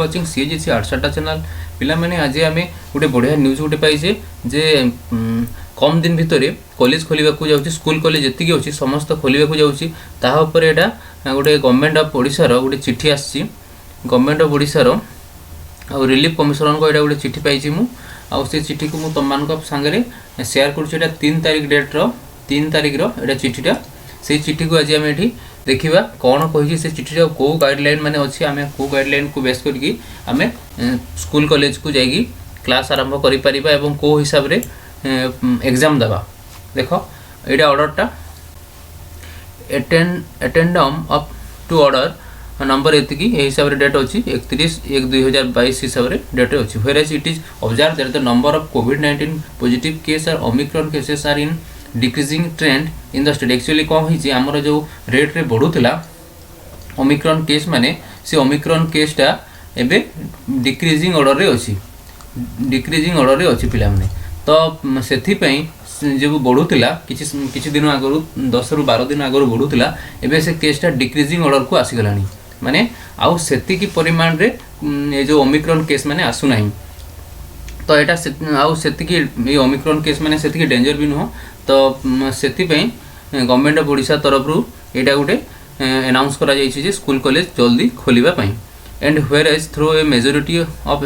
Watching CHC arts channel पिला माने आज आम गोटे बढ़िया न्यूज गोटे पाइचे जे कम दिन भितर कॉलेज खोलिबा को जाउची स्कूल कॉलेज जति अच्छी समस्त खोलिबा को जाउची ताहा ऊपर एटा गोटे गवर्नमेंट ऑफ ओडिशा रो गोटे चिट्ठी आसी गवर्नमेंट ऑफ ओडिशा रो आ रिलीफ कमिशनर को एटा गोटे चिट्ठी पाइची मु आ से चिट्ठी को मु तमान को संगे शेयर करछु एटा 3 तारिख डेट रो 3 तारिख रो एटा चिट्ठीटा से चिट्ठी को आज आम एठी देखिबा कौन कहि से चिट्ठी को गाइडलाइन माने अछि आमे को गाइडलाइन को बेस करके आमे स्कूल कॉलेज को जाइगी क्लास आरंभ करि परिबा एवं को हिसाब रे एग्जाम दबा देखो एटा ऑर्डरटा अटेंडम अप टू ऑर्डर नंबर एतिकी ए हिसाब रे डेट अछि 31/1/2022 हिसाब रे डेट अछि where as it is observe that the number of covid positive case और Omicron cases are in decreasing trend in the state actually कौन होइछि हमर जो रेट रे बढ़ुतला ओमिक्रॉन केस माने से ओमिक्रॉन केसटा एबे डिक्रीजिंग ऑर्डर रे अछि पिला माने तो सेथि पई जो बढ़ुतला किछि दिन आगरु 10 रु 12 दिन आगरु बढ़ुतला एबे से केसटा डिक्रीजिंग ऑर्डर को आसी गलानी माने आउ सेति की परिमाण रे ए जो ओमिक्रॉन केस माने आसु नाही तो एटा आउ सेति की ए ओमिक्रॉन केस माने सेति की डेंजर भी न तो सेति पई गवर्नमेंट ऑफ ओडिशा तरफ रु एटा गुटे अनाउंस करा जायछि जे स्कूल कॉलेज जल्दी खोलिबा पई and whereas through a majority of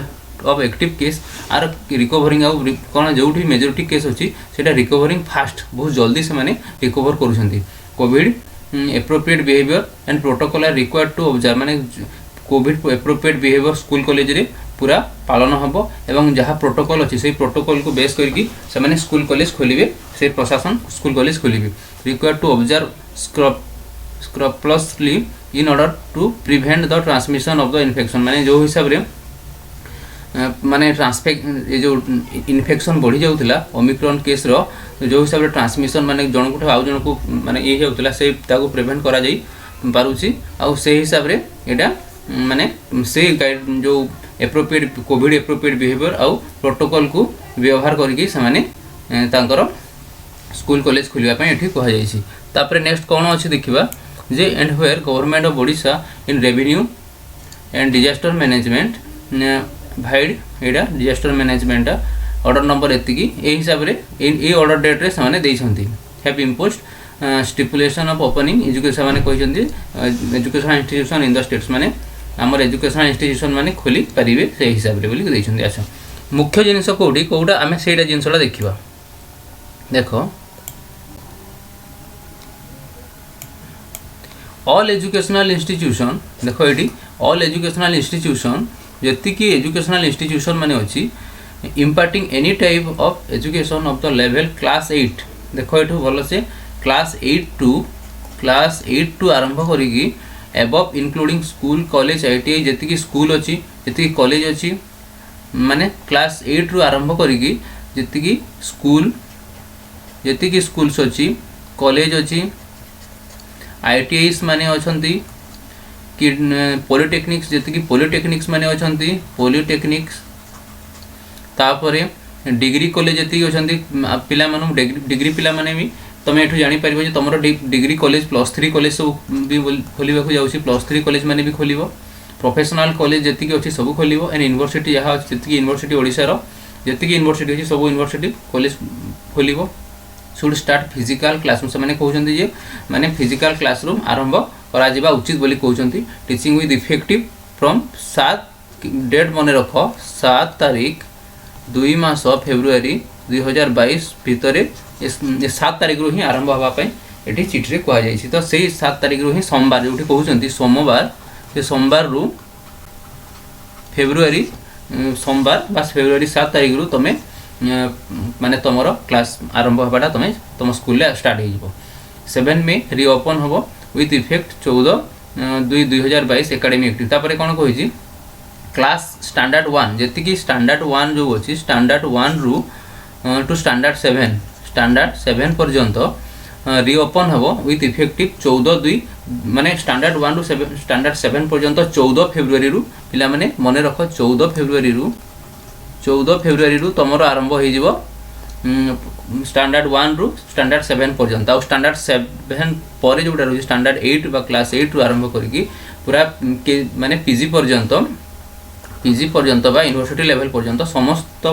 active case are recovering आउ कोन जोठी मेजॉरिटी केस अछि सेटा रिकवरिंग फास्ट बहुत जल्दी से माने रिकवर करूछंती Covid appropriate behaviour and protocol are required to observe माने Covid appropriate behaviour school college रे पूरा पालन हबो एवं जहाँ प्रोटोकॉल अछि से प्रोटोकॉल को बेस करके से माने स्कूल कॉलेज खोलिबे से प्रशासन स्कूल कॉलेज खोलिबे required to observe scrupulously in order to prevent the transmission of the infection माने जो हिसाब रे माने ये जो इन्फेक्शन बढ़ी जाउतला ओमिक्रॉन केस रो जो हिसाब रे ट्रांसमिशन माने जण को आउ जण को माने ए जाउतला से ताको प्रिवेंट करा जाई पारुची आ से हिसाब रे एटा माने से गाइड जो एप्रोप्रिएट कोविड एप्रोप्रिएट बिहेवियर आउ प्रोटोकॉल को व्यवहार करके से माने तांकर स्कूल कॉलेज खोलिबा पय एठी कहा जाईछि तापर नेक्स्ट कोन अछि देखिबा जे and where government of Odisha in revenue and disaster management vide एडा डिजास्टर मैनेजमेंट ऑर्डर नंबर एतिकी ए हिसाब रे ए ऑर्डर डेट रे सामाने देइछंती have imposed stipulation of opening education माने कहिसंती education institution in the states माने हमर एजुकेशन इंस्टीट्यूशन माने खोली परिबे से हिसाब रे बोली देइछंती अच्छा मुख्य जिनिस कोउडा आमे सेडा जिनिसला देखिबा देखो ऑल एजुकेशनल इंस्टीट्यूशन देखो एडी ऑल एजुकेशनल इंस्टीट्यूशन जति की एजुकेशनल इंस्टीट्यूशन माने अछि imparting any type of education of the level class 8 देखो एठो भलो से क्लास 8 टू आरंभ करिगी above including school college ITI जति की स्कूल अछि जति की कॉलेज अछि माने क्लास 8 रु आरंभ करिगी जति की स्कूल्स अछि कॉलेज अछि आईटीआईस माने अछंती कि पॉलिटेक्निक्स जति की पॉलिटेक्निक्स माने अछंती पॉलिटेक्निक्स तापरे डिग्री कॉलेज जति अछंती पिला मानु डिग्री पिला माने भी तमे एठु जानि परिबो जे तमरो डिग्री कॉलेज +3 कॉलेज सब भी खोलिबा को जाउसी +3 कॉलेज माने भी खोलिबो प्रोफेशनल कॉलेज जति की अछि सब खोलिबो एंड यूनिवर्सिटी जहा जति की यूनिवर्सिटी ओडिसा रो जति की यूनिवर्सिटी अछि सब यूनिवर्सिटी कॉलेज खोलिबो शुड स्टार्ट फिजिकल क्लासरूम से माने कहउछंती जे माने फिजिकल क्लासरूम आरंभ करा जिबा उचित बोली कहउछंती teaching with effective from 7 date मने रखो 7 तारिख 2 मास फेब्रुआरी 2022 भितरे 7 तारिख रु ही आरंभ हवा पय एठी चिठी रे कहा जाईछि तो सेही 7 तारिख रु ही सोमवार जोठी कहउछंती सोमवार से सोमवार रु फेब्रुआरी सोमवार बस फेब्रुआरी 7 तारिख रु तमे माने तमरो क्लास आरंभ हबाटा तमे तम स्कूल ले स्टार्ट हे जिवो 7 में रीओपन हबो विथ इफेक्ट 14/2/2022 एकेडमिक एक्टिव तापरे कोन कहिछि क्लास स्टैंडर्ड 1 जति की स्टैंडर्ड 1 जो अछि स्टैंडर्ड 1 रु टू स्टैंडर्ड 7 पर्यंत रीओपन हबो विथ इफेक्टिव 14/2 माने स्टैंडर्ड 1 रु स्टैंडर्ड 7 पर्यंत 14 फेब्रुआरी रु पिला माने मने रखो 14 फेब्रुआरी रु तमरो आरंभ हे जिवो स्टैंडर्ड 1 रु स्टैंडर्ड 7 पर्यंत आ स्टैंडर्ड 7 पर जोटा रही स्टैंडर्ड 8 बा क्लास 8 रु आरंभ करके पूरा माने पीजी पर्यंत पीजी पर्यंत बा यूनिवर्सिटी लेवल पर्यंत समस्त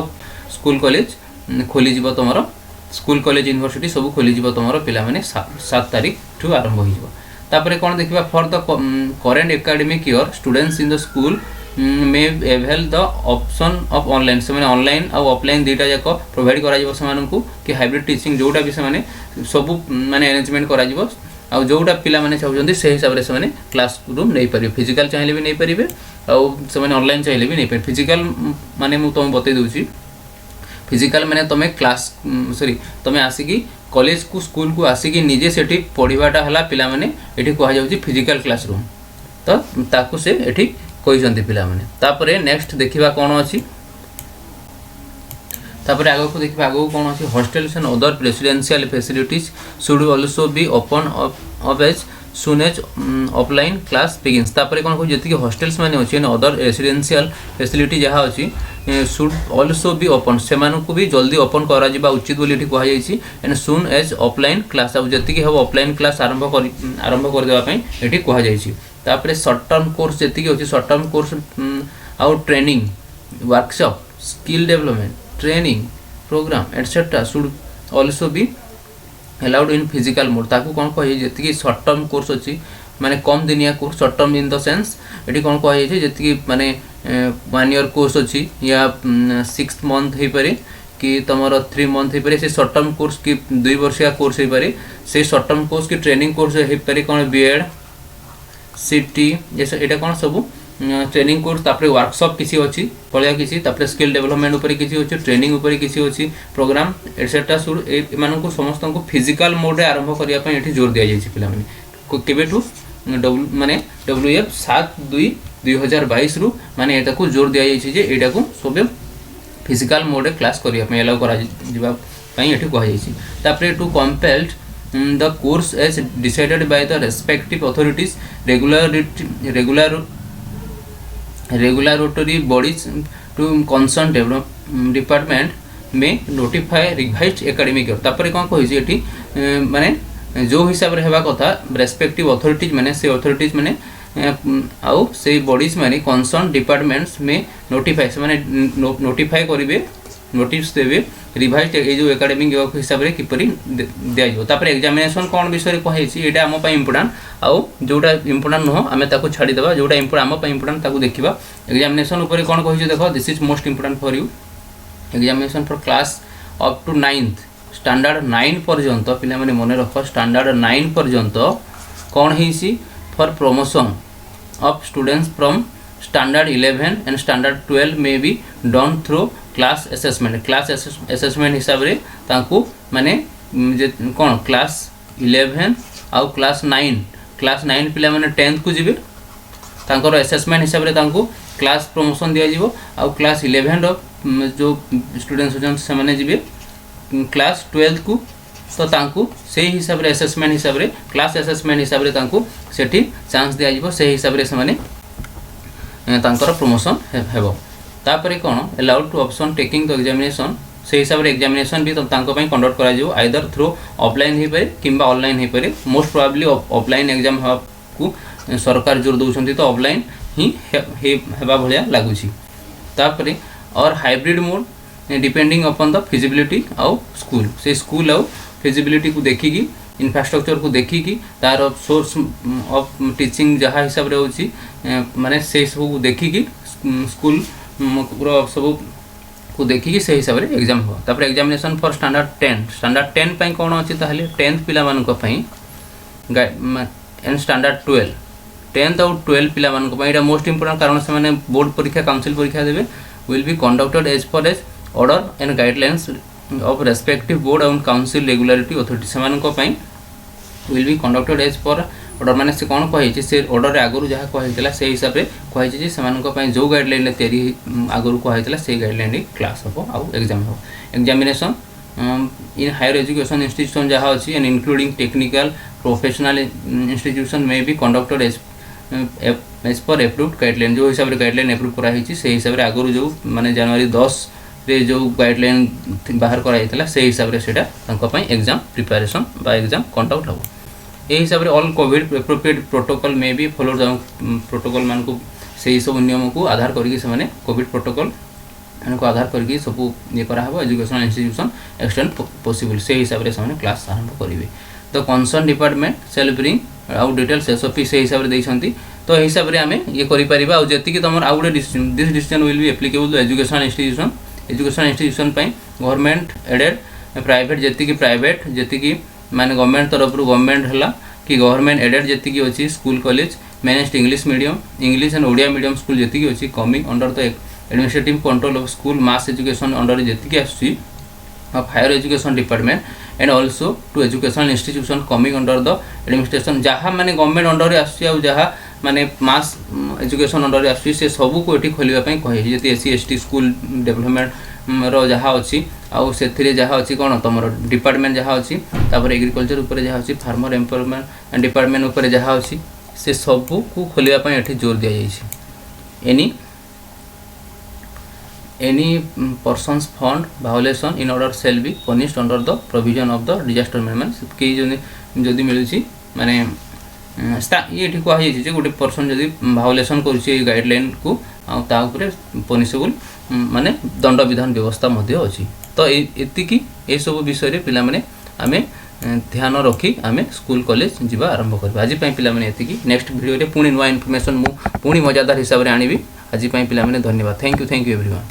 स्कूल कॉलेज खोली जीव तुम स्कूल कॉलेज यूनिवर्सिटी सब खोली जीव तुम पिला माने 7 तारिख ठू आरंभ हो जीव तापरे कोन देखिबा for the current academic year students in the school may avail the option of online से माने ऑनलाइन और ऑफलाइन दुटा जाक प्रोवाइड करा जीव समान को कि हाइब्रिड टीचिंग जोटा भी से माने सब माने अरेंजमेंट करा जीव आ जोटा पिला माने चाहउजंदी से हिसाब रे से माने क्लासरूम नै परिबे फिजिकल चाहिले भी नै परिबे आ से माने ऑनलाइन चाहिले भी नै परिबे फिजिकल माने मु तुम बतै दोछि फिजिकल माने तमे क्लास सॉरी तमे आसीकी कॉलेज को स्कूल को आसीकी निजे सेठी पढिबाटा हला पिला माने एठी कहा जाउछि फिजिकल क्लासरूम तो ताकू से एठी कहिसंती पिला माने तापरे नेक्स्ट देखिबा कोन अछि तापरे आगो को देखिबा आगो कोन अछि hostels and other residential facilities should also be open of as soon as offline class begins तापरे कोन को जति के हॉस्टल्स माने अछि एंड अदर रेसिडेंशियल फैसिलिटी जहा अछि शुड आल्सो बी ओपन से मानु को भी जल्दी ओपन करा जिबा उचित बोली एठी कहा जायछि and soon as offline class अब जति के हो ऑफलाइन क्लास आरंभ कर देबा पई एठी कहा जायछि तापरे शॉर्ट टर्म कोर्स जति के अछि शॉर्ट टर्म कोर्स आउट training workshop skill development training programme etcetera should also be allowed in physical mode ताकू कोन कहि जति कि शॉर्ट टर्म कोर्स अछि माने कम दिनिया course short term in the sense एठी कोन कहि छै जति कि माने 1 ईयर कोर्स अछि या 6 मंथ हे पारे कि तमरो 3 मंथ हे पारे से शॉर्ट टर्म कोर्स कि 2 वर्षिया कोर्स हे पारे से शॉर्ट टर्म कोर्स की ट्रेनिंग कोर्स हे पारे कोन बीएड सीटी जैसे एटा कोन सब ट्रेनिंग कोर्स तापरे वर्कशॉप किसी अछि पळिया किसी तापरे स्किल डेवलपमेंट ऊपर किसी अछि ट्रेनिंग ऊपर किसी अछि प्रोग्राम एटसेट्रा शुड ए मानन को समस्त को फिजिकल मोड रे आरंभ करिया पय एठी जोर दिया जायछि पिला माने केबेठू माने डब्ल्यूएफ 7/2/2022 रु माने एटा को जोर दिया जायछि जे एटा को सबे फिजिकल मोड रे क्लास करिया पय अलाउ करा जिबा पय एठी कहा जायछि तापरे to complete the course as decided by the respective authorities regulatory bodies to concerned department may notify revised academic year तापर कोन कहि जे एठी माने जो हिसाब रे हेबा कथा रेस्पेक्टिव अथॉरिटीज माने से अथॉरिटीज माने आउ से बॉडीज माने कंसर्न डिपार्टमेंट्स में नोटिफाई से माने नोटिफाई करिवे नोटिस देवे रिवाइज ए जो एकेडमिक ईयर हिसाब रे किपरि दिया जो तापर एग्जामिनेशन कोन विषय रे कहै छी एटा हम पय इंपोर्टेंट आउ जोटा इंपोर्टेंट न हमें ताको छाडी देबा जोटा इंपोर्टेंट हम पय इंपोर्टेंट ताको देखिबा एग्जामिनेशन ऊपर कोन कहै छी देखो this is most important for you examination for class up to 9th standard 9 पर्यंत पिला माने मने रखो स्टैंडर्ड 9 पर्यंत कोन हेसी for promotion of students from standard 11 and standard 12 may be done through class assessment हिसाब रे तांको माने जे कोन क्लास 11 आउ क्लास 9 पिला माने 10th को जिबे तांकर असेसमेंट हिसाब रे तांको क्लास प्रमोशन दिया जिवो आउ क्लास 11 रो जो स्टूडेंट्स जन से माने जिबे क्लास 12 को तो तांको से हिसाब रे असेसमेंट हिसाब रे क्लास असेसमेंट हिसाब रे तांको सेठी चांस दिया जिवो से हिसाब रे से माने तांकर प्रमोशन हेबो तापरे कोन allowed to option taking the examination से हिसाब रे एग्जामिनेशन भी तांको पय कंडक्ट करा जिवो आइदर थ्रू ऑफलाइन हे पारे किंबा ऑनलाइन हे पारे मोस्ट प्रोबेबली ऑफलाइन एग्जाम को सरकार जोर दउछंती तो ऑफलाइन ही हेबा भलिया लागुछि तापरे और hybrid mode depending upon the feasibility of school से स्कूल और फिजिबिलिटी को देखिकी इंफ्रास्ट्रक्चर को देखिकी तार सोर्स ऑफ टीचिंग जहाँ हिसाब रे होछि माने से सब देखिकी स्कूल सब को देखिकी से हिसाब रे एग्जाम हो तापर एग्जामिनेशन फॉर स्टैंडर्ड 10 पय कोन अछि ताहले 10th पिला मानन को पय एंड स्टैंडर्ड 12 10th और 12 पिला मानन को पय एटा मोस्ट इंपोर्टेंट कारण से माने बोर्ड परीक्षा काउंसिल परीक्षा देबे will be conducted as per as order and guidelines of respective board and council regulatory authority से मानन को पय will be conducted as per order माने से कोन कहै छै से ऑर्डर रे आगरु जहा कहैतला से हिसाब रे कहै छै जे समान को पय जो गाइडलाइन ले तेरी आगरु कहैतला से गाइडलाइन रे क्लास हो आ एग्जाम हो examination in higher education institution जहा अछि and including technical professional institution may be conducted as per approved guideline जो हिसाब रे गाइडलाइन अप्रूव करा हिची से हिसाब रे आगरु जो माने जनवरी 10 रे जो गाइडलाइन बाहर करा हितला से हिसाब रे सेटा तांको पय एग्जाम प्रिपरेशन बा एग्जाम कंडक्ट हो ए हिसाब रे ऑल कोविड एप्रोप्रिएट प्रोटोकॉल में भी फॉलो डाउन प्रोटोकॉल मान को से सब नियम को आधार करके से कोविड प्रोटोकॉल को आधार करके सब ये कराहब एजुकेशनल इंस्टीट्यूशन एक्सटेंड पॉसिबल से हिसाब से क्लास आरंभ करेंगे। तो कंसर्न डिपार्टमेंट सेल ब्रिंग आउ डिटेल्स एसओपी से हिसाब से देइछंती। तो हिसाब से आम ये करें आउ जी तुम आउ गोटे this decision will be applicable to educational institution government aided private जी प्राइवेट जी माने गवर्नमेंट तरफ गवर्नमेंट है कि गवर्नमेंट एडेड जी अच्छी school college managed English medium English and Odia medium school जी अच्छी coming under the administrative control of school mass education अंडर जी आसूँ higher education department and also to educational institution coming under the administration जहाँ माने government under आसूँ जहाँ माने मास education under आसूँ से सबू को ये खोलवाई कही जी एससी एसटी स्कूल डेवलपमेंट रो जहाँ अच्छी आउ से जहाँ अच्छी कौन तुम डिपार्टमेंट जहाँ अच्छी तापर एग्रीकल्चर उपर जहाँ अच्छी फार्मर एम्प्लॉयमेंट एंड डिपार्टमेंट उपर जहाँ अच्छी से सबू को खोलवाई ये जोर दि जाए any persons fund violation in order shall be punished under the provision of the disaster management कई जदि मिलूँ माने ये कहुई गोटे पर्सन जदि भायोलेसन करुँचे गाइडलाइन को आउे पनिशेबल माने दंड विधान व्यवस्था अच्छी। तो एतिकी ये सब विषय पिला माने आमे ध्यान रखी आमे स्कूल कॉलेज जीवा आरंभ करबा। आज पिला माने एतिकी नेक्स्ट वीडियो रे पुणी नुआ इनफॉरमेशन मु पुणी मजादार हिसाब रे आनिबी। आज पिला माने धन्यवाद। Thank you everyone.